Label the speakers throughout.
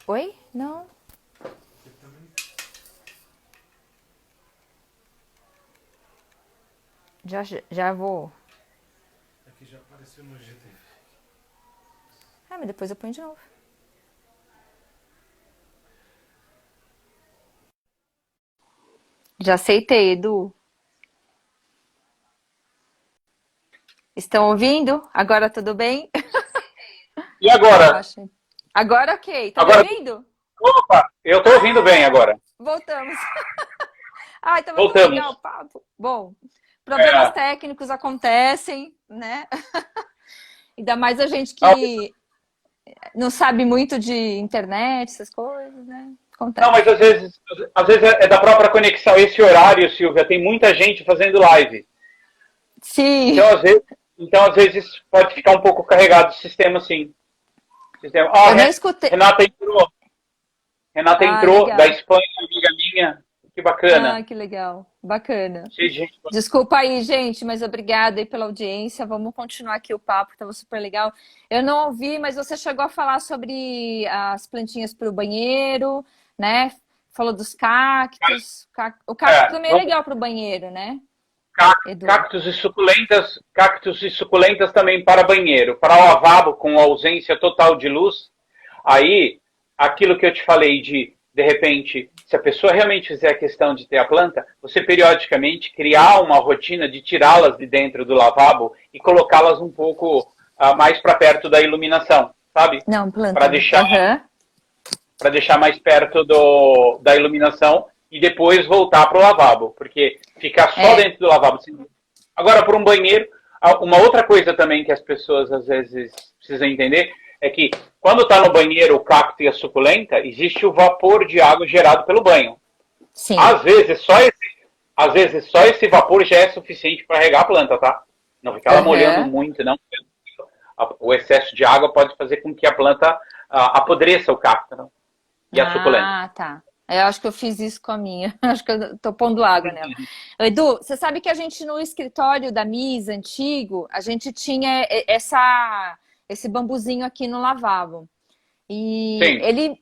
Speaker 1: Oi? Não? Já vou.
Speaker 2: Aqui já apareceu no GTV.
Speaker 1: Ah, mas depois eu ponho de novo. Já aceitei, Edu. Estão ouvindo? Agora tudo bem?
Speaker 3: E agora?
Speaker 1: Acho. Agora ok. Tá me
Speaker 3: Agora,
Speaker 1: ouvindo?
Speaker 3: opa, eu estou ouvindo bem agora.
Speaker 1: Voltamos. Ai, tava tão legal o
Speaker 3: Voltamos.
Speaker 1: papo. Bom, problemas
Speaker 3: É,
Speaker 1: técnicos acontecem, né? Ainda mais a gente
Speaker 3: não,
Speaker 1: que não sabe muito de internet, essas coisas, né?
Speaker 3: não, mas
Speaker 1: Acontece.
Speaker 3: às vezes é da própria conexão. Esse horário, Silvia, tem muita gente fazendo live.
Speaker 1: Sim,
Speaker 3: Então, às vezes pode ficar um pouco carregado o sistema, sim. Sistema.
Speaker 1: eu não escutei.
Speaker 3: Renata entrou. Renata
Speaker 1: Ah,
Speaker 3: entrou da
Speaker 1: legal.
Speaker 3: Espanha, amiga minha. Que
Speaker 1: Ah,
Speaker 3: bacana.
Speaker 1: que legal. Bacana.
Speaker 3: Cheio de gente.
Speaker 1: Desculpa aí, gente, mas obrigada aí pela audiência. Vamos continuar aqui o papo, estava super legal. Eu não ouvi, mas você chegou a falar sobre as plantinhas para o banheiro, né? Falou dos cactos. O cacto também é
Speaker 3: Vamos.
Speaker 1: legal para o banheiro, né, Edu?
Speaker 3: Cactos e suculentas também para banheiro. Para o lavabo, com ausência total de luz, aí, aquilo que eu te falei de repente, se a pessoa realmente fizer a questão de ter a planta, você periodicamente criar uma rotina de tirá-las de dentro do lavabo e colocá-las um pouco mais para perto da iluminação, sabe?
Speaker 1: Não,
Speaker 3: Para
Speaker 1: planta, né?
Speaker 3: deixar
Speaker 1: Aham.
Speaker 3: para deixar mais perto da iluminação e depois voltar para o lavabo, porque ficar só
Speaker 1: É.
Speaker 3: dentro do lavabo. Agora, para um banheiro, uma outra coisa também que as pessoas às vezes precisam entender é que quando está no banheiro o cacto e a suculenta, existe o vapor de água gerado pelo banho.
Speaker 1: Sim.
Speaker 3: Às vezes, às vezes só esse vapor já é suficiente para regar a planta, tá? Não ficar ela molhando
Speaker 1: Aham.
Speaker 3: muito, não. O excesso de água pode fazer com que a planta apodreça o cacto, não? E a suculenta.
Speaker 1: Ah, tá. Eu acho que eu fiz isso com a minha. Acho que eu tô pondo água nela. Edu, você sabe que a gente no escritório da Misa antigo, a gente tinha esse bambuzinho aqui no lavabo. E
Speaker 3: Sim.
Speaker 1: ele,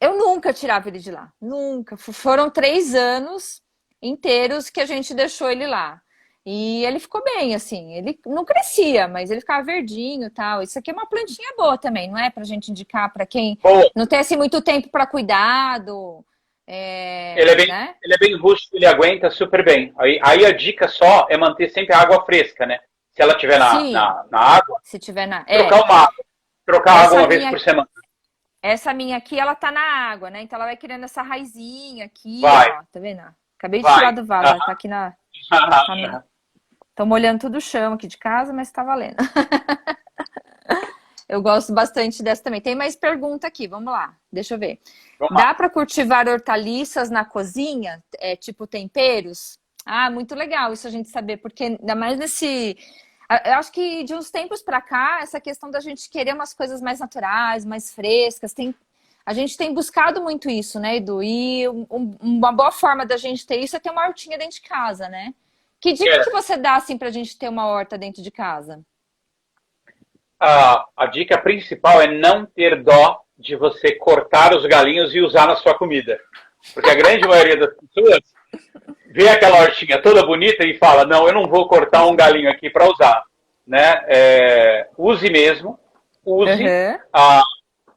Speaker 1: eu nunca tirava ele de lá. Nunca. Foram 3 anos inteiros que a gente deixou ele lá. E ele ficou bem, assim. Ele não crescia, mas ele ficava verdinho e tal. Isso aqui é uma plantinha boa também, não é? Pra gente indicar pra quem
Speaker 3: Boa.
Speaker 1: não tem assim muito tempo para cuidado, né?
Speaker 3: Ele é bem rústico, ele aguenta super bem. Aí a dica só é manter sempre a água fresca, né? Se ela estiver
Speaker 1: Sim,
Speaker 3: na água,
Speaker 1: se tiver na.
Speaker 3: trocar uma água. Trocar a água
Speaker 1: Essa
Speaker 3: uma vez por
Speaker 1: minha,
Speaker 3: semana.
Speaker 1: essa minha aqui, ela tá na água, né? Então ela vai criando essa raizinha aqui,
Speaker 3: Vai,
Speaker 1: ó. Tá vendo? Acabei de tirar
Speaker 3: vai.
Speaker 1: do vaso, ela tá aqui na.
Speaker 3: Aham.
Speaker 1: Tô molhando tudo o chão aqui de casa, mas tá valendo. Eu gosto bastante dessa também. Tem mais pergunta aqui, vamos lá. Deixa eu ver.
Speaker 3: Vamos lá.
Speaker 1: Dá para cultivar hortaliças na cozinha, tipo temperos? Ah, muito legal isso a gente saber, porque ainda mais nesse. Eu acho que de uns tempos para cá, essa questão da gente querer umas coisas mais naturais, mais frescas, a gente tem buscado muito isso, né, Edu? E uma boa forma da gente ter isso é ter uma hortinha dentro de casa, né? Que dica que
Speaker 3: Yes.
Speaker 1: você dá assim para a gente ter uma horta dentro de casa?
Speaker 3: A dica principal é não ter dó de você cortar os galinhos e usar na sua comida. Porque a grande maioria das pessoas vê aquela hortinha toda bonita e fala, não, eu não vou cortar um galinho aqui para usar. Né? Use mesmo, use.
Speaker 1: Aham.
Speaker 3: Ah,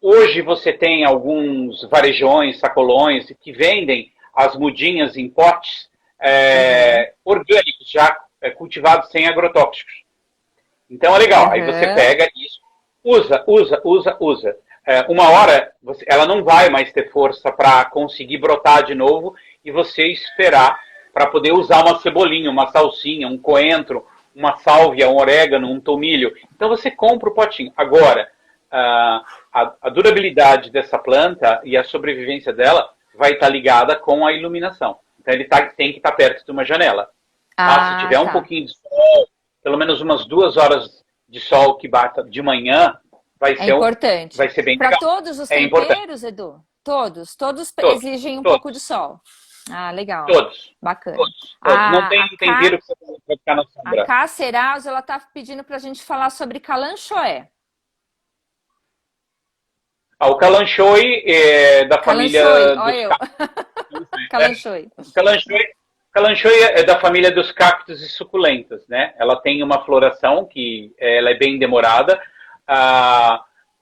Speaker 3: hoje você tem alguns varejões, sacolões, que vendem as mudinhas em potes
Speaker 1: Aham.
Speaker 3: orgânicos, já cultivados sem agrotóxicos. Então é legal. Aí você
Speaker 1: Aham.
Speaker 3: pega isso, usa. Uma hora ela não vai mais ter força para conseguir brotar de novo e você esperar para poder usar uma cebolinha, uma salsinha, um coentro, uma sálvia, um orégano, um tomilho. Então você compra o potinho. Agora, a durabilidade dessa planta e a sobrevivência dela vai estar ligada com a iluminação. Então ele tem que estar perto de uma janela. Tá? Se
Speaker 1: Ah,
Speaker 3: tiver um
Speaker 1: tá.
Speaker 3: pouquinho de sol, pelo menos umas 2 horas de sol que bata de manhã,
Speaker 1: É importante.
Speaker 3: vai ser bem
Speaker 1: Para
Speaker 3: legal.
Speaker 1: todos os
Speaker 3: É importante.
Speaker 1: temperos, Edu? Todos
Speaker 3: Todos,
Speaker 1: exigem um pouco de
Speaker 3: todos,
Speaker 1: sol. Ah, legal.
Speaker 3: todos,
Speaker 1: Bacana.
Speaker 3: todos. Não
Speaker 1: A, a,
Speaker 3: tem tempero
Speaker 1: Cá,
Speaker 3: que você vai ficar na
Speaker 1: a
Speaker 3: sombra.
Speaker 1: Cá Ceraz, ela tá pedindo para a gente falar sobre calanchoé.
Speaker 3: O Kalanchoe é da família
Speaker 1: Kalanchoe,
Speaker 3: dos
Speaker 1: olha eu. Kalanchoe.
Speaker 3: Kalanchoe, Kalanchoe é da família dos cactos e suculentas, né? Ela tem uma floração que ela é bem demorada.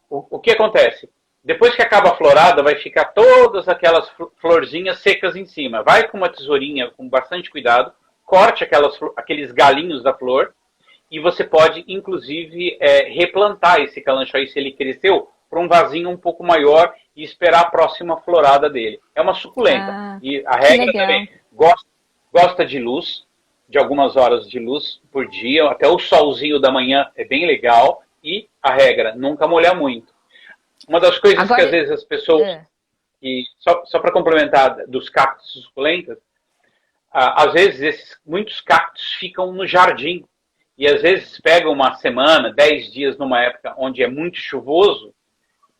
Speaker 3: O que acontece? Depois que acaba a florada, vai ficar todas aquelas florzinhas secas em cima. Vai com uma tesourinha, com bastante cuidado, corte aqueles galinhos da flor e você pode, inclusive, replantar esse Kalanchoe, se ele cresceu, para um vasinho um pouco maior e esperar a próxima florada dele. É uma suculenta. E a regra também, gosta de luz, de algumas horas de luz por dia, até o solzinho da manhã é bem legal. E a regra, nunca molhar muito. Uma das coisas que às vezes as pessoas, e só para complementar dos cactos suculentas, às vezes muitos cactos ficam no jardim. E às vezes pegam uma semana, 10 dias numa época onde é muito chuvoso,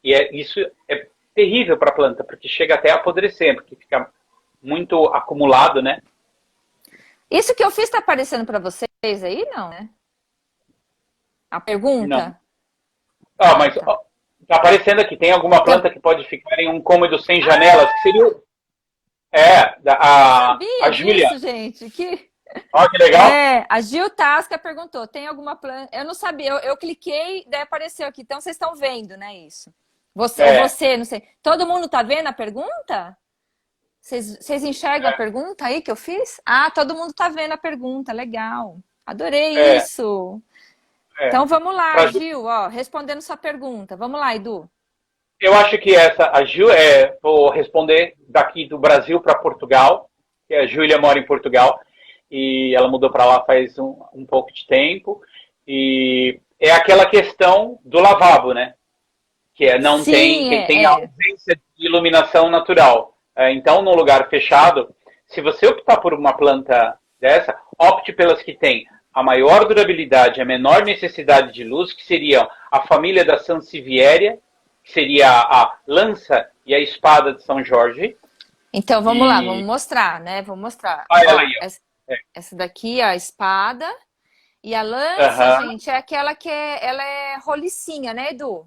Speaker 3: e isso é terrível para a planta, porque chega até a apodrecer, porque fica muito acumulado, né?
Speaker 1: Isso que eu fiz está aparecendo para vocês aí, não, né? A pergunta?
Speaker 3: Não. Mas tá aparecendo aqui. Tem alguma planta que pode ficar em um cômodo sem janelas? Que seria... a Júlia.
Speaker 1: Disso, gente. Que
Speaker 3: legal.
Speaker 1: A Gil Tasca perguntou, tem alguma planta... Eu não sabia, eu cliquei, daí apareceu aqui. Então vocês estão vendo, né, isso? Você, não sei. Todo mundo tá vendo a pergunta? Vocês enxergam a pergunta aí que eu fiz? Todo mundo tá vendo a pergunta, legal. Adorei isso. Então vamos lá, Gil, respondendo sua pergunta. Vamos lá, Edu.
Speaker 3: Eu acho que a Gil, vou responder daqui do Brasil para Portugal, que a Júlia mora em Portugal, e ela mudou para lá faz um pouco de tempo, e é aquela questão do lavabo, né? Que tem a ausência de iluminação natural. Então, num lugar fechado, se você optar por uma planta dessa, opte pelas que têm a maior durabilidade, a menor necessidade de luz, que seriam a família da Sansevieria, que seria a lança e a espada de São Jorge.
Speaker 1: Então, vamos lá, vamos mostrar, né? Vou mostrar. Essa daqui é a espada. E a lança, gente, é aquela que ela é rolicinha, né, Edu?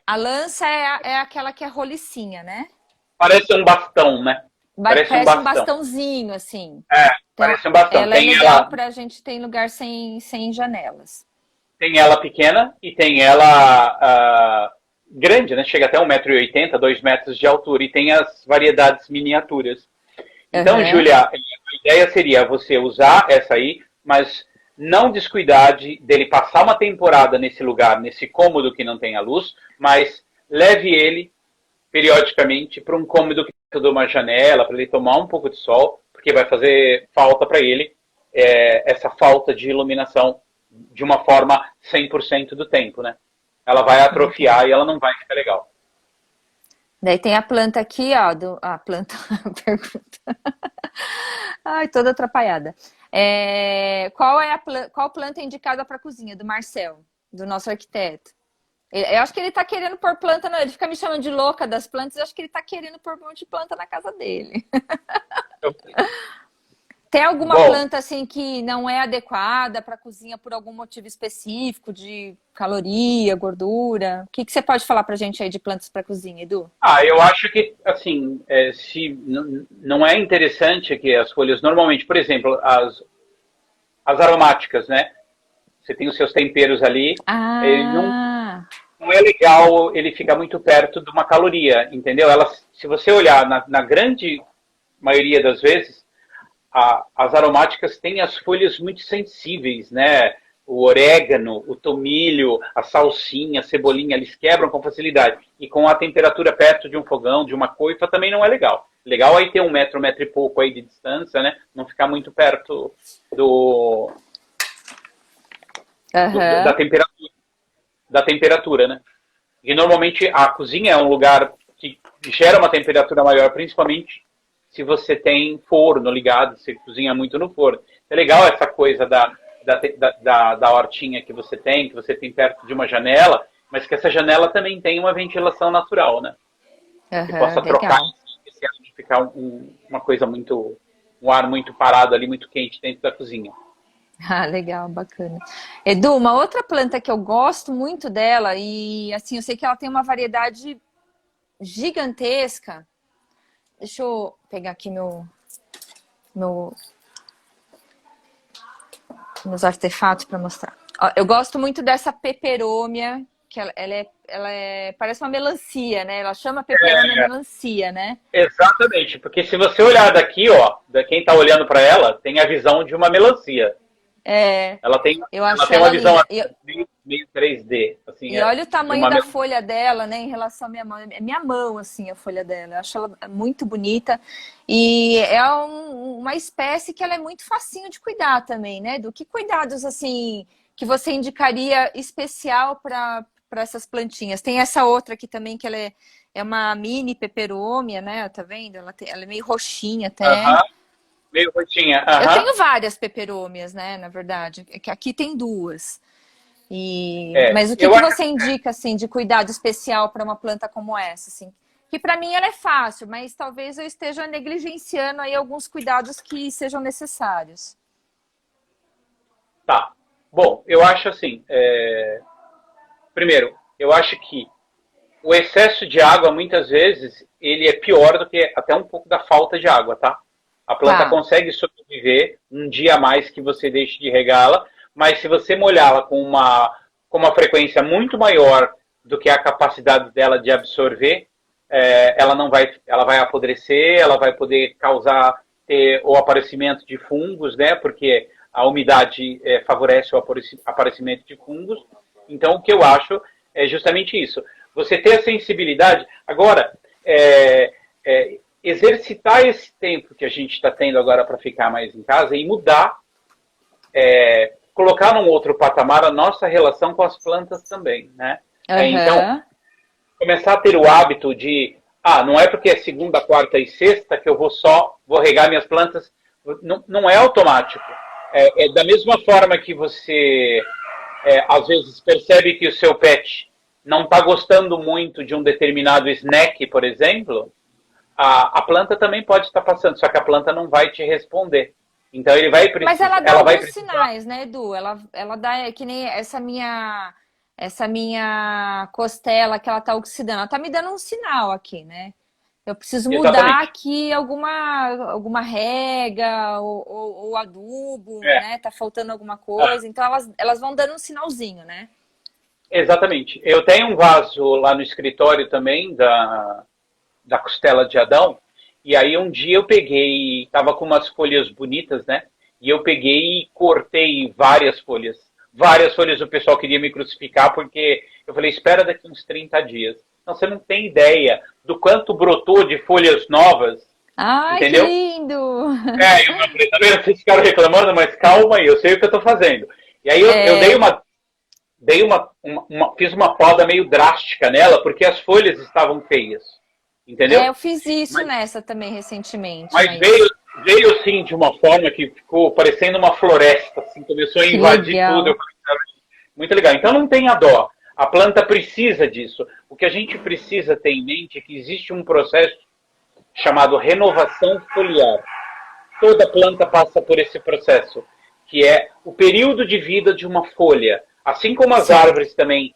Speaker 1: A lança é aquela que é rolicinha, né?
Speaker 3: Parece um bastão, né?
Speaker 1: Parece um bastãozinho, assim.
Speaker 3: Então, parece um bastão.
Speaker 1: Ela é legal pra gente ter lugar sem janelas.
Speaker 3: Tem ela pequena e tem ela grande, né? Chega até 1,80 m, 2 metros de altura. E tem as variedades miniaturas. Então, Júlia, a ideia seria você usar essa aí, mas não descuidar dele passar uma temporada nesse lugar, nesse cômodo que não tem a luz, mas leve ele periodicamente para um cômodo que tem uma janela, para ele tomar um pouco de sol, porque vai fazer falta para ele essa falta de iluminação de uma forma 100% do tempo, né? Ela vai atrofiar e ela não vai ficar legal.
Speaker 1: Daí tem a planta aqui, ó, a planta, pergunta. Ai, toda atrapalhada. Qual planta é indicada para cozinha? Do Marcel, do nosso arquiteto. Eu acho que ele tá querendo pôr planta, ele fica me chamando de louca das plantas, eu acho que ele tá querendo pôr um monte de planta na casa dele. Tem alguma planta assim que não é adequada para cozinha por algum motivo específico, de caloria, gordura? O que você pode falar pra gente aí de plantas para cozinha, Edu?
Speaker 3: Eu acho que, assim, se não é interessante que as folhas, normalmente, por exemplo, as aromáticas, né? Você tem os seus temperos ali, não é legal ele ficar muito perto de uma caloria, entendeu? Se você olhar na grande maioria das vezes, as aromáticas têm as folhas muito sensíveis, né? O orégano, o tomilho, a salsinha, a cebolinha, eles quebram com facilidade. E com a temperatura perto de um fogão, de uma coifa, também não é legal. Legal aí ter 1 metro, 1 metro e pouco aí de distância, né? Não ficar muito perto da temperatura, né? E normalmente a cozinha é um lugar que gera uma temperatura maior, principalmente se você tem forno ligado, você cozinha muito no forno. É legal essa coisa da hortinha que você tem perto de uma janela, mas que essa janela também tem uma ventilação natural, né? Que possa trocar esse ar de ficar uma coisa muito... um ar muito parado ali, muito quente dentro da cozinha.
Speaker 1: Ah, legal, bacana. Edu, uma outra planta que eu gosto muito dela, e assim, eu sei que ela tem uma variedade gigantesca. Deixa eu pegar aqui meu, meus artefatos para mostrar. Ó, eu gosto muito dessa peperômia, que parece uma melancia, né? Ela chama peperômia melancia, né?
Speaker 3: Exatamente, porque se você olhar daqui, ó, da quem está olhando para ela, tem a visão de uma melancia.
Speaker 1: É, eu
Speaker 3: Ela
Speaker 1: acho
Speaker 3: tem uma
Speaker 1: ela
Speaker 3: visão
Speaker 1: linda.
Speaker 3: assim, meio 3D, assim,
Speaker 1: E olha o
Speaker 3: de
Speaker 1: tamanho
Speaker 3: uma
Speaker 1: da
Speaker 3: melancia.
Speaker 1: folha dela, né, em relação à minha mão. É minha mão, assim, a folha dela. Eu acho ela muito bonita. E é uma espécie que ela é muito facinho de cuidar também, né? Do que cuidados, assim, que você indicaria especial para essas plantinhas? Tem essa outra aqui também, que é uma mini peperômia, né? Tá vendo? Ela é meio roxinha até.
Speaker 3: Aham, meio rotinha.
Speaker 1: Eu
Speaker 3: Aham.
Speaker 1: tenho várias peperômias, né, na verdade. É que aqui tem duas. Mas o que
Speaker 3: Eu
Speaker 1: que
Speaker 3: acho
Speaker 1: você indica assim de cuidado especial para uma planta como essa, assim? Que para mim ela é fácil, mas talvez eu esteja negligenciando aí alguns cuidados que sejam necessários.
Speaker 3: tá. Bom, eu acho assim, primeiro, eu acho que o excesso de água, muitas vezes, ele é pior do que até um pouco da falta de água, tá? A planta
Speaker 1: Tá.
Speaker 3: consegue sobreviver um dia a mais que você deixe de regá-la, mas se você molhá-la com uma frequência muito maior do que a capacidade dela de absorver, ela não vai, ela vai apodrecer, ela vai poder causar o aparecimento de fungos, né? Porque a umidade favorece o aparecimento de fungos. Então, o que eu acho é justamente isso. Você ter a sensibilidade. Agora, exercitar esse tempo que a gente está tendo agora para ficar mais em casa e mudar, colocar num outro patamar a nossa relação com as plantas também, né? Então,
Speaker 1: Aham.
Speaker 3: começar a ter o hábito de, não é porque é segunda, quarta e sexta que eu vou regar minhas plantas. Não, não é automático. Da mesma forma que você, às vezes, percebe que o seu pet não está gostando muito de um determinado snack, por exemplo, a planta também pode estar passando, só que a planta não vai te responder. Então ele vai
Speaker 1: Mas ela
Speaker 3: precisar,
Speaker 1: dá
Speaker 3: ela vai
Speaker 1: alguns
Speaker 3: precisar.
Speaker 1: sinais, né, Edu? Ela dá, que nem essa minha costela que ela tá oxidando. Ela tá me dando um sinal aqui, né? Eu preciso mudar
Speaker 3: Exatamente.
Speaker 1: aqui alguma rega ou adubo,
Speaker 3: É.
Speaker 1: né? Tá faltando alguma
Speaker 3: Ah,
Speaker 1: coisa. Então elas vão dando um sinalzinho, né?
Speaker 3: exatamente. Eu tenho um vaso lá no escritório também da costela de Adão. E aí um dia eu peguei, tava com umas folhas bonitas, né? E eu peguei e cortei várias folhas. Várias folhas o pessoal queria me crucificar porque eu falei, espera daqui uns 30 dias. Não, você não tem ideia do quanto brotou de folhas novas,
Speaker 1: Ai, que
Speaker 3: entendeu?
Speaker 1: lindo!
Speaker 3: Eu falei, tá vendo? Vocês ficaram reclamando, mas calma aí, eu sei o que eu tô fazendo. E aí eu
Speaker 1: É,
Speaker 3: fiz uma poda meio drástica nela, porque as folhas estavam feias, entendeu?
Speaker 1: eu fiz isso
Speaker 3: Mas
Speaker 1: nessa também recentemente,
Speaker 3: Mas veio,
Speaker 1: mas
Speaker 3: veio assim de uma forma que ficou parecendo uma floresta, assim, começou a
Speaker 1: que
Speaker 3: invadir tudo. Eu
Speaker 1: legal.
Speaker 3: falei, "Cara, muito legal. Então não tenha dó. A planta precisa disso. O que a gente precisa ter em mente é que existe um processo chamado renovação foliar. Toda planta passa por esse processo, que é o período de vida de uma folha. Assim como as
Speaker 1: Sim,
Speaker 3: árvores também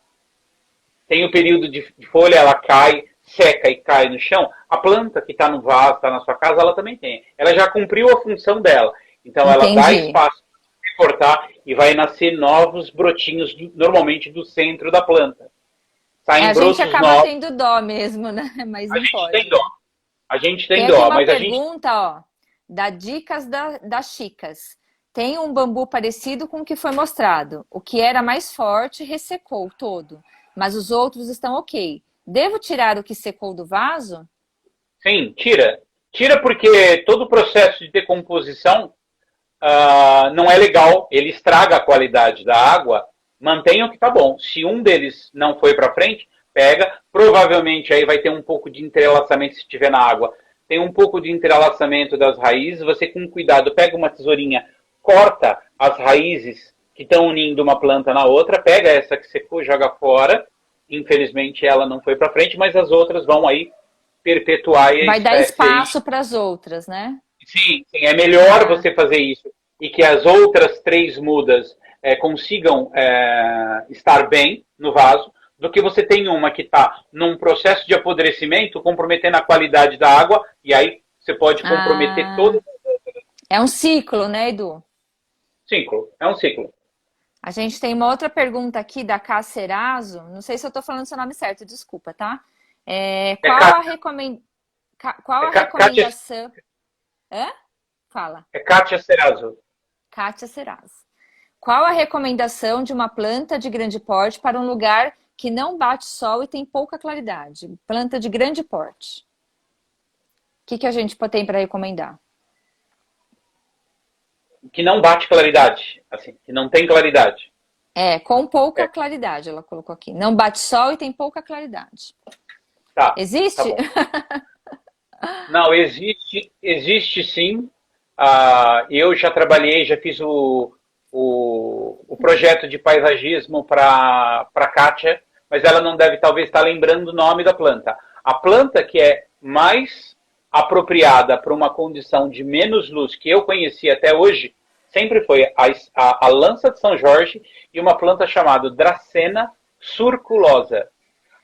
Speaker 3: tem o período de folha, ela cai, seca e cai no chão. A planta que está no vaso, está na sua casa, ela também tem. Ela já cumpriu a função dela. Então ela dá
Speaker 1: entendi.
Speaker 3: espaço para cortar e vai nascer novos brotinhos, normalmente do centro da planta.
Speaker 1: É,
Speaker 3: Saem
Speaker 1: a gente
Speaker 3: brotos
Speaker 1: acaba
Speaker 3: novos.
Speaker 1: tendo dó mesmo, né? Mas
Speaker 3: A
Speaker 1: não
Speaker 3: gente tem
Speaker 1: pode,
Speaker 3: dó.
Speaker 1: né?
Speaker 3: A gente
Speaker 1: Tem
Speaker 3: tem
Speaker 1: aqui
Speaker 3: dó,
Speaker 1: uma
Speaker 3: mas a gente.
Speaker 1: pergunta, ó, da Dicas das Chicas. Tem um bambu parecido com o que foi mostrado. O que era mais forte ressecou todo, mas os outros estão ok. Devo tirar o que secou do vaso?
Speaker 3: Sim, tira. Tira porque todo o processo de decomposição não é legal, ele estraga a qualidade da água, mantenha o que está bom. Se um deles não foi para frente, pega, provavelmente aí vai ter um pouco de entrelaçamento se estiver na água. Tem um pouco de entrelaçamento das raízes, você com cuidado pega uma tesourinha, corta as raízes que estão unindo uma planta na outra, pega essa que secou, joga fora. Infelizmente ela não foi para frente, mas as outras vão aí perpetuar a
Speaker 1: Vai dar
Speaker 3: espécie aí.
Speaker 1: espaço para as outras, né?
Speaker 3: Sim, sim, é melhor
Speaker 1: Ah,
Speaker 3: você fazer isso e que as outras 3 mudas consigam estar bem no vaso, do que você tem uma que está num processo de apodrecimento, comprometendo a qualidade da água, e aí você pode comprometer todo.
Speaker 1: É um ciclo, né, Edu?
Speaker 3: Ciclo, é um ciclo.
Speaker 1: A gente tem uma outra pergunta aqui da Cacerazo. Não sei se eu estou falando seu nome certo, desculpa, tá? Qual a recomendação? Fala.
Speaker 3: É Kátia Serazo.
Speaker 1: Kátia Serazo. Qual a recomendação de uma planta de grande porte para um lugar que não bate sol e tem pouca claridade? Planta de grande porte. O que a gente tem para recomendar?
Speaker 3: Que não bate claridade, assim, que não tem claridade.
Speaker 1: Com pouca claridade, ela colocou aqui. Não bate sol e tem pouca claridade.
Speaker 3: Tá.
Speaker 1: Existe?
Speaker 3: Tá não, existe sim. Eu já trabalhei, já fiz o projeto de paisagismo para a Kátia, mas ela não deve talvez estar lembrando o nome da planta. A planta que é mais apropriada para uma condição de menos luz que eu conheci até hoje, sempre foi a lança de São Jorge e uma planta chamada Dracena surculosa.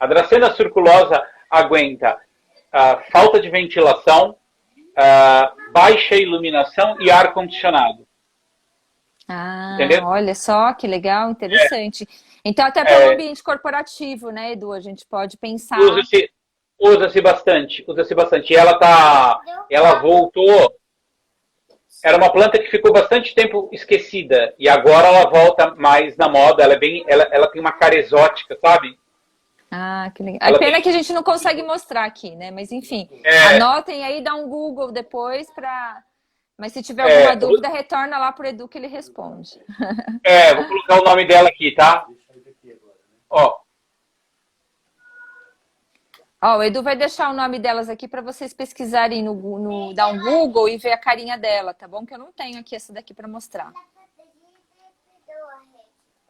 Speaker 3: A Dracena surculosa aguenta falta de ventilação, baixa iluminação e ar-condicionado.
Speaker 1: Entendeu? Olha só que legal, interessante. Então, até para o ambiente corporativo, né, Edu? A gente pode pensar.
Speaker 3: Usa-se bastante. E ela voltou. Era uma planta que ficou bastante tempo esquecida. E agora ela volta mais na moda. Ela tem uma cara exótica, sabe?
Speaker 1: Que legal. A pena que a gente não consegue mostrar aqui, né? Mas enfim, anotem aí, dá um Google depois para. Mas se tiver alguma dúvida, retorna lá pro Edu que ele responde.
Speaker 3: Vou colocar o nome dela aqui, tá?
Speaker 1: O Edu vai deixar o nome delas aqui para vocês pesquisarem dar um Google e ver a carinha dela, tá bom? Que eu não tenho aqui essa daqui para mostrar.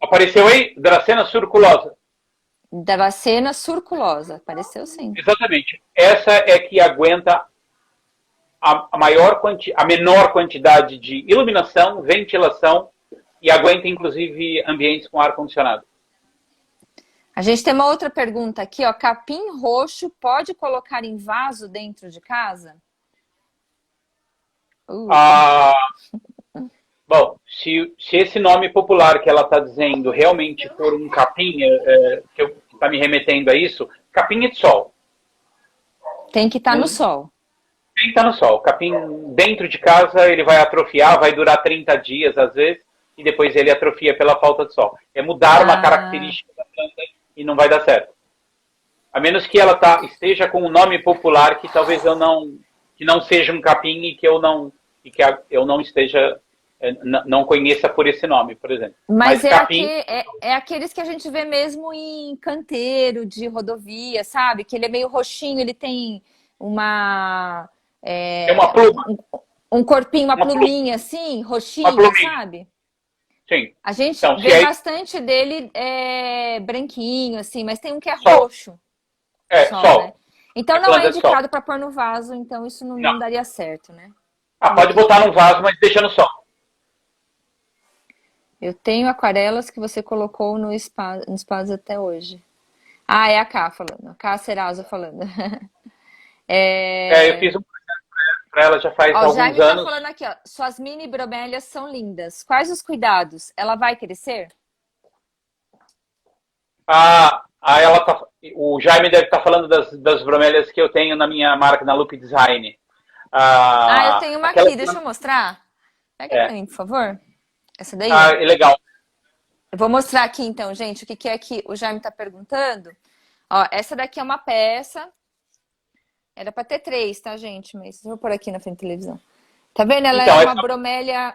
Speaker 3: Apareceu aí? Dracena surculosa.
Speaker 1: Dracena surculosa. Apareceu sim.
Speaker 3: Exatamente. Essa é que aguenta a menor quantidade de iluminação, ventilação e aguenta, inclusive, ambientes com ar-condicionado.
Speaker 1: A gente tem uma outra pergunta aqui, ó. Capim roxo pode colocar em vaso dentro de casa?
Speaker 3: Bom, se esse nome popular que ela está dizendo realmente for um capim, que está me remetendo a isso, capim é de sol.
Speaker 1: Tem que estar no sol.
Speaker 3: Tem que estar no sol. Capim dentro de casa, ele vai atrofiar, vai durar 30 dias às vezes, e depois ele atrofia pela falta de sol. É mudar uma característica da planta e não vai dar certo. A menos que ela esteja com um nome popular que talvez que não seja um capim e que eu não esteja, não conheça por esse nome, por exemplo.
Speaker 1: Mas capim... é aqueles que a gente vê mesmo em canteiro de rodovia, sabe? Que ele é meio roxinho, ele tem uma...
Speaker 3: É uma pluma.
Speaker 1: Um corpinho, uma pluminha assim, roxinha, sabe?
Speaker 3: Sim.
Speaker 1: A gente vê bastante dele branquinho, assim, mas tem um que é roxo.
Speaker 3: Sol.
Speaker 1: Né? Então não é indicado para pôr no vaso, então isso não daria certo, né?
Speaker 3: Pode botar no vaso, mas deixa no sol.
Speaker 1: Eu tenho aquarelas que você colocou no espaço até hoje. É a Cá falando, a Cá Serazo falando.
Speaker 3: Eu fiz um projeto para ela já faz alguns
Speaker 1: Jaime
Speaker 3: anos.
Speaker 1: Tá falando aqui, ó, suas mini bromélias são lindas. Quais os cuidados? Ela vai crescer?
Speaker 3: O Jaime deve estar falando das bromélias que eu tenho na minha marca, na Loop Design.
Speaker 1: Eu tenho uma aqui, deixa eu mostrar. Pega pra mim, por favor. Essa daí.
Speaker 3: É legal.
Speaker 1: Eu vou mostrar aqui então, gente, o que é que o Jaime tá perguntando. Ó, essa daqui é uma peça. Era para ter 3, tá, gente? Mas vou pôr aqui na frente da televisão. Tá vendo? Ela é uma bromélia...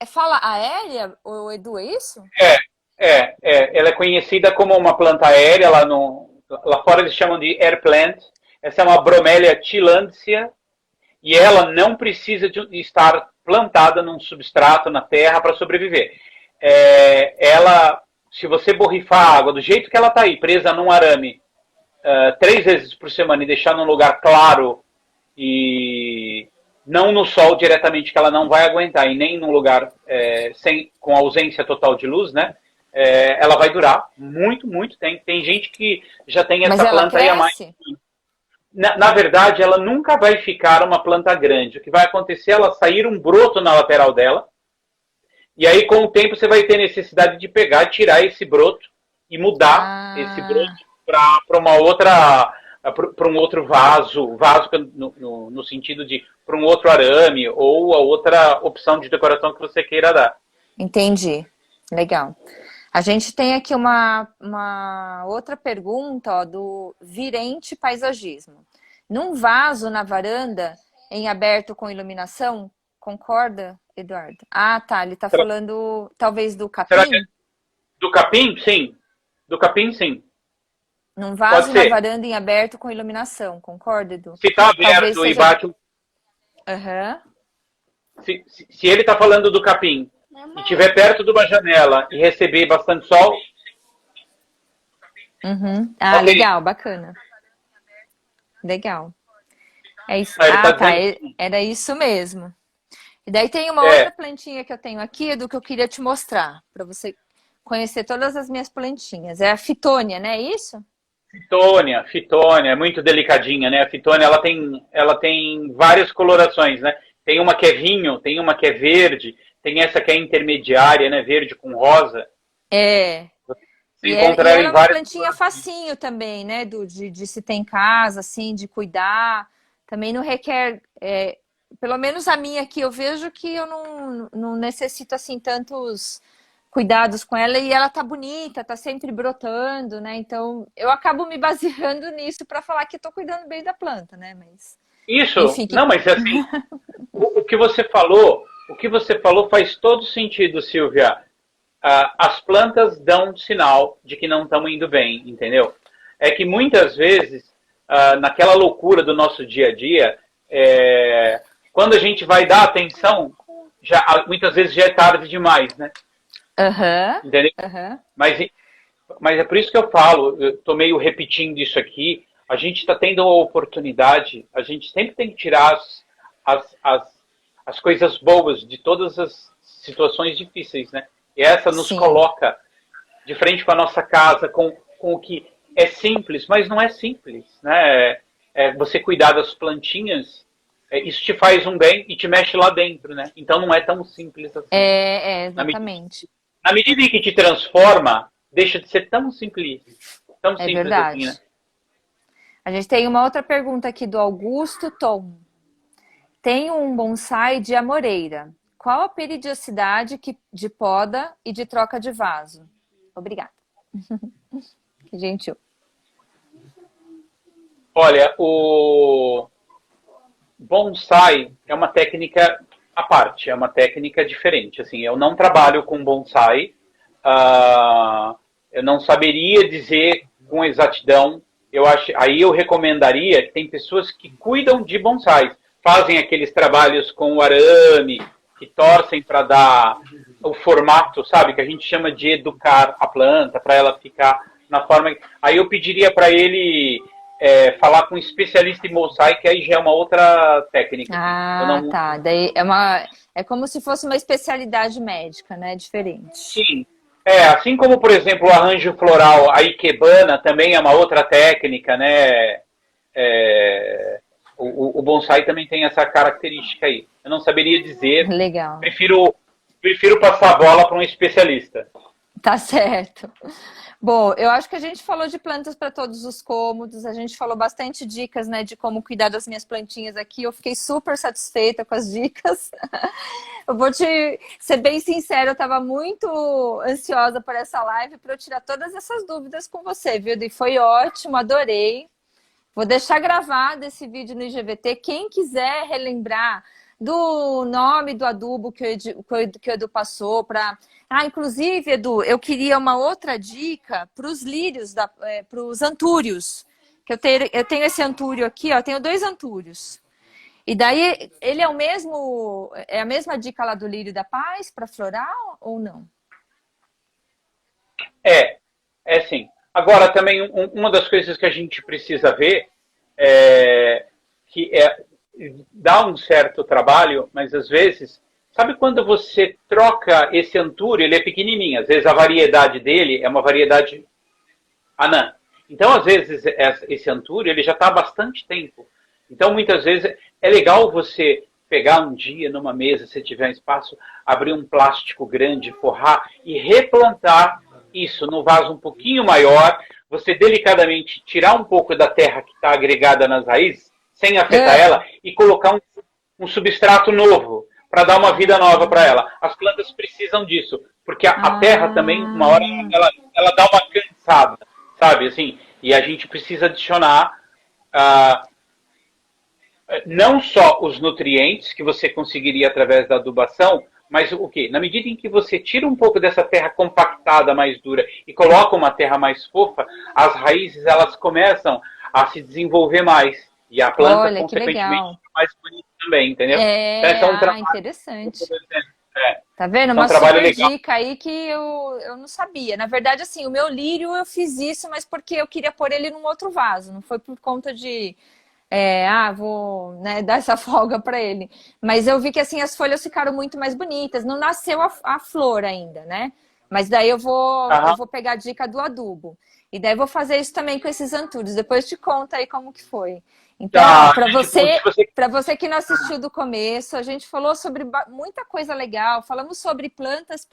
Speaker 1: Fala aérea, o Edu, é isso?
Speaker 3: Ela é conhecida como uma planta aérea. Lá fora eles chamam de air plant. Essa é uma bromélia tillandsia. E ela não precisa de estar plantada num substrato, na terra, para sobreviver. Se você borrifar a água do jeito que ela está aí, presa num arame, 3 vezes por semana e deixar num lugar claro e não no sol diretamente, que ela não vai aguentar, e nem num lugar com ausência total de luz, né? Ela vai durar muito, muito tempo. Tem gente que já tem
Speaker 1: Mas
Speaker 3: essa
Speaker 1: ela
Speaker 3: planta aí há mais.
Speaker 1: cresce?
Speaker 3: Na verdade, ela nunca vai ficar uma planta grande. O que vai acontecer é ela sair um broto na lateral dela, e aí com o tempo você vai ter necessidade de pegar, tirar esse broto e mudar esse broto para uma outra, para um outro vaso no sentido de para um outro arame ou a outra opção de decoração que você queira dar.
Speaker 1: Entendi. Legal. A gente tem aqui uma outra pergunta, ó, do Virente Paisagismo. Num vaso na varanda, em aberto com iluminação, concorda, Eduardo? Ah, tá. Ele tá falando talvez do
Speaker 3: Será que
Speaker 1: capim?
Speaker 3: do capim? Sim. Do capim, sim.
Speaker 1: Num
Speaker 3: Pode
Speaker 1: vaso na
Speaker 3: ser.
Speaker 1: varanda em aberto com iluminação, concorda, Edu?
Speaker 3: Se está
Speaker 1: Talvez
Speaker 3: aberto e
Speaker 1: seja.
Speaker 3: bate.
Speaker 1: Aham.
Speaker 3: Se ele está falando do capim e estiver perto de uma janela e receber bastante sol.
Speaker 1: Uhum. Ah,
Speaker 3: Ok.
Speaker 1: legal, bacana. Legal. É isso.
Speaker 3: Ele
Speaker 1: Ah,
Speaker 3: tá
Speaker 1: tá.
Speaker 3: dizendo-
Speaker 1: Era isso mesmo. E daí tem uma
Speaker 3: É,
Speaker 1: outra plantinha que eu tenho aqui, Edu, que eu queria te mostrar, para você conhecer todas as minhas plantinhas. É a fitônia, né? É isso?
Speaker 3: fitônia, é muito delicadinha, né? A fitônia, ela tem várias colorações, né? Tem uma que é vinho, tem uma que é verde, tem essa que é intermediária, né? Verde com rosa.
Speaker 1: É.
Speaker 3: Você
Speaker 1: E
Speaker 3: encontra
Speaker 1: ela
Speaker 3: ela
Speaker 1: é
Speaker 3: em
Speaker 1: uma
Speaker 3: várias
Speaker 1: plantinha facinho também, né, Edu? De se ter em casa, assim, de cuidar. Também não requer. Pelo menos a minha aqui, eu vejo que eu não necessito, assim, tantos cuidados com ela e ela tá bonita, tá sempre brotando, né? Então eu acabo me baseando nisso para falar que eu tô cuidando bem da planta, né? Mas,
Speaker 3: Isso,
Speaker 1: enfim,
Speaker 3: não, mas assim, o que você falou faz todo sentido, Silvia. As plantas dão um sinal de que não estão indo bem, entendeu? É que muitas vezes, naquela loucura do nosso dia a dia, quando a gente vai dar atenção, muitas vezes já é tarde demais, né?
Speaker 1: aham,
Speaker 3: Entendeu?
Speaker 1: aham.
Speaker 3: Mas é por isso que eu falo, eu estou meio repetindo isso aqui, a gente está tendo a oportunidade, a gente sempre tem que tirar as, as, as coisas boas de todas as situações difíceis, né? E essa nos
Speaker 1: Sim.
Speaker 3: coloca de frente com a nossa casa, com o que é simples, mas não é simples, né? Você cuidar das plantinhas, isso te faz um bem e te mexe lá dentro, né? Então não é tão simples assim. Na,
Speaker 1: Exatamente.
Speaker 3: na medida em que te transforma, deixa de ser tão
Speaker 1: É
Speaker 3: simples assim, né?
Speaker 1: verdade. A gente tem uma outra pergunta aqui do Augusto Tom. Tenho um bonsai de amoreira. Qual a periodicidade de poda e de troca de vaso? Obrigada. Que gentil.
Speaker 3: Olha, o bonsai é uma técnica à parte, é uma técnica diferente. Assim, eu não trabalho com bonsai, eu não saberia dizer com exatidão. Aí eu recomendaria que tem pessoas que cuidam de bonsais, fazem aqueles trabalhos com o arame, que torcem para dar o formato, sabe, que a gente chama de educar a planta, para ela ficar na forma. Aí eu pediria para ele falar com um especialista em bonsai, que aí já é uma outra técnica. Eu
Speaker 1: Ah,
Speaker 3: não...
Speaker 1: tá. Daí é como se fosse uma especialidade médica, né? Diferente.
Speaker 3: Sim. Assim como, por exemplo, o arranjo floral, a ikebana também é uma outra técnica, né? O bonsai também tem essa característica aí. Eu não saberia dizer,
Speaker 1: Legal.
Speaker 3: prefiro passar a bola para um especialista.
Speaker 1: Tá certo. Bom, eu acho que a gente falou de plantas para todos os cômodos, a gente falou bastante dicas, né, de como cuidar das minhas plantinhas aqui. Eu fiquei super satisfeita com as dicas. Eu vou te ser bem sincera, eu estava muito ansiosa por essa live para eu tirar todas essas dúvidas com você, viu? E foi ótimo, adorei. Vou deixar gravado esse vídeo no IGVT. Quem quiser relembrar do nome do adubo que o Edu passou para... inclusive, Edu, eu queria uma outra dica para os lírios, para os antúrios. Que eu tenho esse antúrio aqui, ó, tenho 2 antúrios. E daí, ele é a mesma dica lá do lírio da paz para floral ou não?
Speaker 3: É sim. Agora, também, uma das coisas que a gente precisa ver é que dá um certo trabalho, mas às vezes, sabe quando você troca esse antúrio, ele é pequenininho, às vezes a variedade dele é uma variedade anã. Então, às vezes, esse antúrio, ele já está há bastante tempo. Então, muitas vezes, é legal você pegar um dia numa mesa, se tiver um espaço, abrir um plástico grande, forrar e replantar isso no vaso um pouquinho maior, você delicadamente tirar um pouco da terra que está agregada nas raízes, sem afetar ela, e colocar um substrato novo, para dar uma vida nova para ela. As plantas precisam disso, porque a terra também, uma hora, ela dá uma cansada, sabe? Assim, e a gente precisa adicionar não só os nutrientes que você conseguiria através da adubação, mas o quê? Na medida em que você tira um pouco dessa terra compactada, mais dura, e coloca uma terra mais fofa, as raízes elas começam a se desenvolver mais. E a planta,
Speaker 1: Olha, que
Speaker 3: consequentemente,
Speaker 1: legal.
Speaker 3: fica mais bonita também, entendeu?
Speaker 1: É,
Speaker 3: Então, é um trabalho,
Speaker 1: interessante.
Speaker 3: é,
Speaker 1: Tá vendo?
Speaker 3: é um
Speaker 1: Uma
Speaker 3: trabalho
Speaker 1: super
Speaker 3: legal.
Speaker 1: dica aí que eu não sabia. Na verdade, assim, o meu lírio eu fiz isso, mas porque eu queria pôr ele num outro vaso. Não foi por conta de, vou, né, dar essa folga para ele. Mas eu vi que, assim, as folhas ficaram muito mais bonitas. Não nasceu a flor ainda, né? Mas daí eu
Speaker 3: Aham.
Speaker 1: vou pegar a dica do adubo. E daí eu vou fazer isso também com esses antúrios. Depois te conta aí como que foi. Então,
Speaker 3: Tá, gente, se você...
Speaker 1: para você que não assistiu do começo, a gente falou sobre muita coisa legal. Falamos sobre plantas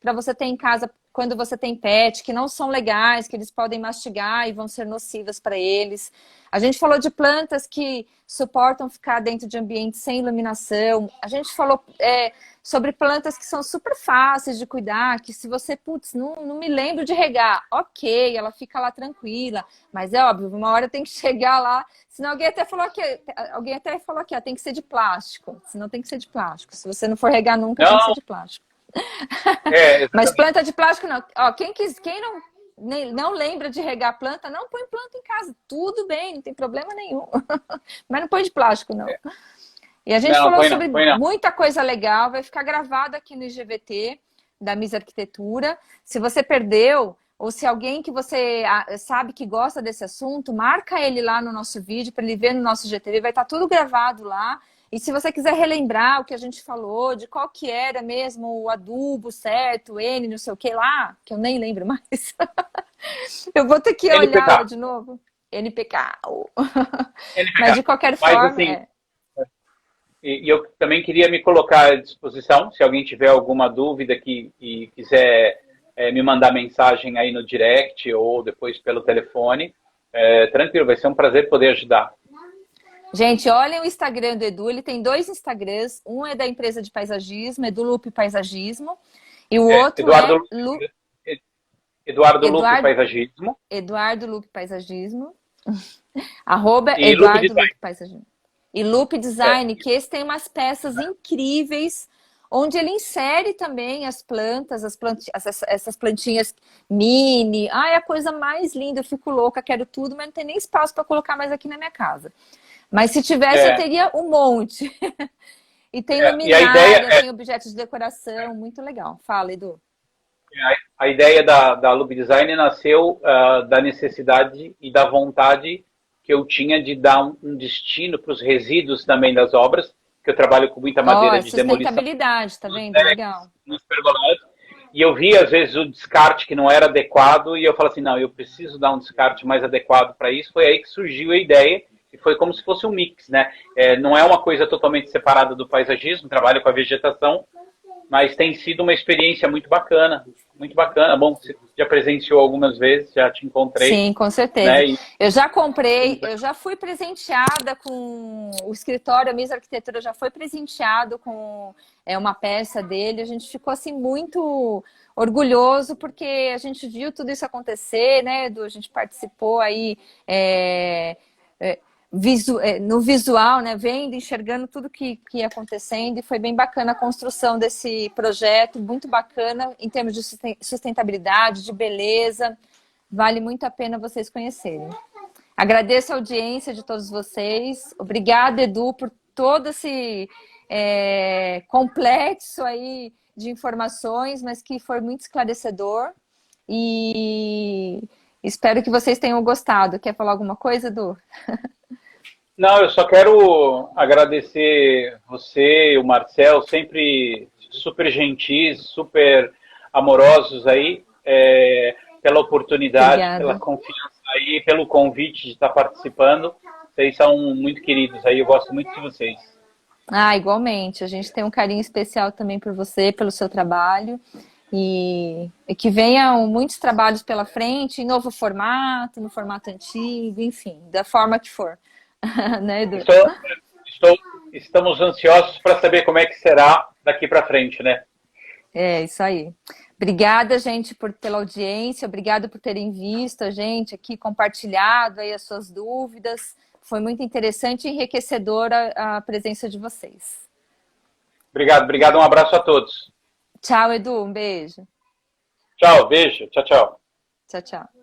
Speaker 1: para você ter em casa quando você tem pet, que não são legais, que eles podem mastigar e vão ser nocivas para eles. A gente falou de plantas que suportam ficar dentro de ambientes sem iluminação. A gente falou sobre plantas que são super fáceis de cuidar, que se você, putz, não me lembro de regar, ok, ela fica lá tranquila, mas é óbvio, uma hora tem que chegar lá, senão alguém até falou que ó, tem que ser de plástico, senão tem que ser de plástico, se você não for regar nunca, tem que ser
Speaker 3: Não,
Speaker 1: de plástico. Mas
Speaker 3: exatamente.
Speaker 1: planta de plástico não, ó, quem não lembra de regar planta, não põe planta em casa, tudo bem, não tem problema nenhum, mas não põe de plástico não. E a gente
Speaker 3: Não,
Speaker 1: falou
Speaker 3: põe não,
Speaker 1: sobre
Speaker 3: põe não.
Speaker 1: muita coisa legal, vai ficar gravado aqui no IGVT da Miss Arquitetura. Se você perdeu, ou se alguém que você sabe que gosta desse assunto, marca ele lá no nosso vídeo para ele ver no nosso IGTV, vai estar tudo gravado lá. E se você quiser relembrar o que a gente falou, de qual que era mesmo o adubo certo, N, não sei o que lá, que eu nem lembro mais, eu vou ter que olhar
Speaker 3: NPK.
Speaker 1: de novo. NPK. Mas
Speaker 3: NPK.
Speaker 1: de qualquer
Speaker 3: Mas
Speaker 1: forma,
Speaker 3: assim, e eu também queria me colocar à disposição, se alguém tiver alguma dúvida e quiser me mandar mensagem aí no direct ou depois pelo telefone, tranquilo, vai ser um prazer poder ajudar.
Speaker 1: Gente, olhem o Instagram do Edu, ele tem 2 Instagrams, um é da empresa de paisagismo, Edu Lupe Paisagismo, e o outro
Speaker 3: Eduardo,
Speaker 1: é
Speaker 3: Eduardo Lupe
Speaker 1: Eduardo,
Speaker 3: Paisagismo
Speaker 1: Eduardo Lupe Paisagismo, arroba
Speaker 3: e Lupe
Speaker 1: Eduardo
Speaker 3: Design.
Speaker 1: Lupe Paisagismo. E Lupe Design, que esse tem umas peças incríveis, onde ele insere também as plantas, essas plantinhas mini. Ai, é a coisa mais linda, eu fico louca, quero tudo, mas não tem nem espaço para colocar mais aqui na minha casa. Mas se tivesse, eu
Speaker 3: É,
Speaker 1: teria um monte. E tem
Speaker 3: e a ideia
Speaker 1: luminária, tem objetos de decoração, muito legal. Fala, Edu.
Speaker 3: a ideia da Lube Design nasceu da necessidade e da vontade que eu tinha de dar um destino para os resíduos também das obras, que eu trabalho com muita madeira
Speaker 1: Ó,
Speaker 3: de demolição
Speaker 1: sustentabilidade, tá vendo? Legal.
Speaker 3: nos pergolados, e eu vi às vezes o descarte que não era adequado, e eu falo assim, não, eu preciso dar um descarte mais adequado para isso. Foi aí que surgiu a ideia, e foi como se fosse um mix, né? Não é uma coisa totalmente separada do paisagismo, trabalho com a vegetação, mas tem sido uma experiência muito bacana, muito bacana. Bom, você já presenciou algumas vezes, já te encontrei,
Speaker 1: Sim, com certeza.
Speaker 3: né? E,
Speaker 1: Eu já comprei, eu já fui presenteada com o escritório, a Miss Arquitetura já foi presenteado com uma peça dele. A gente ficou assim muito orgulhoso porque a gente viu tudo isso acontecer, né, Edu? A gente participou aí no visual, né, vendo, enxergando tudo que ia acontecendo, e foi bem bacana a construção desse projeto, muito bacana em termos de sustentabilidade, de beleza. Vale muito a pena vocês conhecerem. Agradeço a audiência de todos vocês. Obrigada, Edu, por todo esse complexo aí de informações, mas que foi muito esclarecedor. E espero que vocês tenham gostado. Quer falar alguma coisa, Edu?
Speaker 3: Não, eu só quero agradecer você e o Marcel, sempre super gentis, super amorosos aí, pela oportunidade,
Speaker 1: Obrigada.
Speaker 3: pela confiança aí, pelo convite de estar participando. Vocês são muito queridos aí, eu gosto muito de vocês.
Speaker 1: Ah, igualmente. A gente tem um carinho especial também por você, pelo seu trabalho. E que venham muitos trabalhos pela frente, em novo formato, no formato antigo, enfim, da forma que for. Né, Edu?
Speaker 3: Estamos ansiosos para saber como é que será daqui para frente, né?
Speaker 1: É, isso aí. Obrigada, gente, pela audiência, obrigada por terem visto a gente aqui, compartilhado aí as suas dúvidas. Foi muito interessante e enriquecedora a presença de vocês.
Speaker 3: Obrigado, um abraço a todos.
Speaker 1: Tchau, Edu, um beijo.
Speaker 3: Tchau, beijo, tchau, tchau.
Speaker 1: Tchau, tchau.